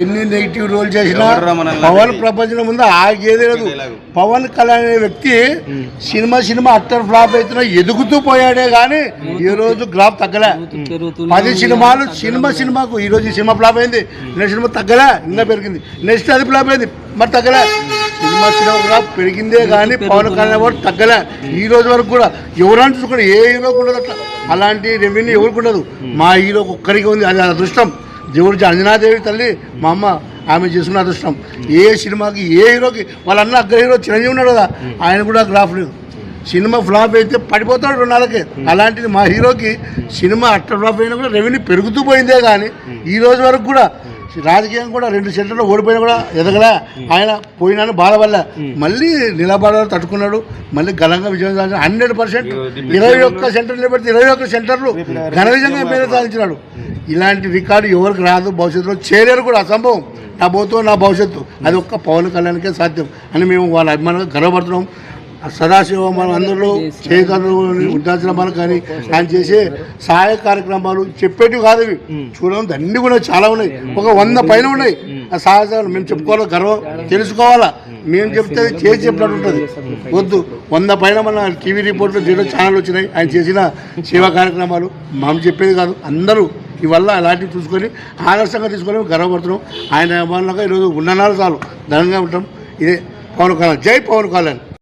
ఎన్ని negative role చేసినా పవన్ ప్రపంచం ముందు ఆగేదే లేదు. పవన్ కళ్యాణ్ అనే వ్యక్తి సినిమా అట్టర్ ఫ్లాప్ అవుతున్నా ఎదుగుతూ పోయాడే కానీ ఈ రోజు గ్రాఫ్ తగ్గలే. 10 సినిమాలు సినిమాకు ఈ రోజు ఈ సినిమా ఫ్లాప్ అయింది, నెక్స్ట్ సినిమా తగ్గలే, ఇంకా పెరిగింది, నెక్స్ట్ అది ఫ్లాప్ అయింది, మరి తగ్గలే. సినిమా గ్రాఫ్ పెరిగిందే కానీ పవన్ కళ్యాణ్ వాడు తగ్గలే. ఈ రోజు వరకు కూడా ఎవరైనా చూసుకుంటే ఏ హీరోకి ఉండదు అట్లా, అలాంటి రెవెన్యూ ఎవరికి ఉండదు. మా హీరోకి ఒక్కరికి ఉంది, అది అదృష్టం. దేవుడి అంజనాదేవి తల్లి మా అమ్మ, ఆమె చేసుకున్న అదృష్టం. ఏ సినిమాకి ఏ హీరోకి వాళ్ళ అన్న అగ్ర హీరో చిరంజీవి ఉన్నాడు కదా, ఆయన కూడా గ్రాఫ్ లేదు. సినిమా ఫ్లాప్ అయితే పడిపోతాడు 2 నెలలకే. అలాంటిది మా హీరోకి సినిమా అట్టర్ ఫ్లాప్ అయినా కూడా రెవెన్యూ పెరుగుతూ పోయిందే కానీ ఈ రోజు వరకు కూడా రాజకీయం కూడా 2 సెంటర్లు ఓడిపోయినా కూడా ఎదగలే. ఆయన పోయినా బాధపడలే, మళ్ళీ నిలబడాలి, తట్టుకున్నాడు, మళ్ళీ ఘనంగా విజయం సాధించాడు. 100% 21 సెంటర్లు నిలబెడితే 21 సెంటర్లు ఘన విజయంగా మీద సాధించినాడు. ఇలాంటి రికార్డు ఎవరికి రాదు, భవిష్యత్తులో చేయలేరు కూడా, అసంభవం. నా భవిష్యత్తు అది ఒక్క పవన్ కళ్యాణ్కే సాధ్యం అని మేము వాళ్ళ అభిమానంగా గర్వపడుతున్నాం. సదాశివ మనం అందరిలో చేయగలరు ఉండాల్సిన మనకు కానీ ఆయన చేసే సహాయ కార్యక్రమాలు చెప్పేటివి కాదు, ఇవి చూడడం అన్ని కూడా చాలా ఉన్నాయి. ఒక 100 పైన ఉన్నాయి ఆ సహాయాలు. మేము చెప్పుకోవాలి, గర్వం తెలుసుకోవాలా. మేము చెప్తే చేసి చెప్పినట్టు ఉంటుంది. వద్దు, 100 పైన మన టీవీ రిపోర్ట్లు జీరో ఛానల్ వచ్చినాయి ఆయన చేసిన సేవా కార్యక్రమాలు. మనం చెప్పేది కాదు, అందరూ ఇవల్ల అలాంటివి చూసుకొని ఆదర్శంగా తీసుకొని గర్వపడుతున్నాం. ఆయన అభిమానులుగా ఈరోజు ఉన్ననాలు చాలు ధనంగా ఉంటాం. ఇదే పవన్ కళ్యాణ్. జై పవన్ కళ్యాణ్.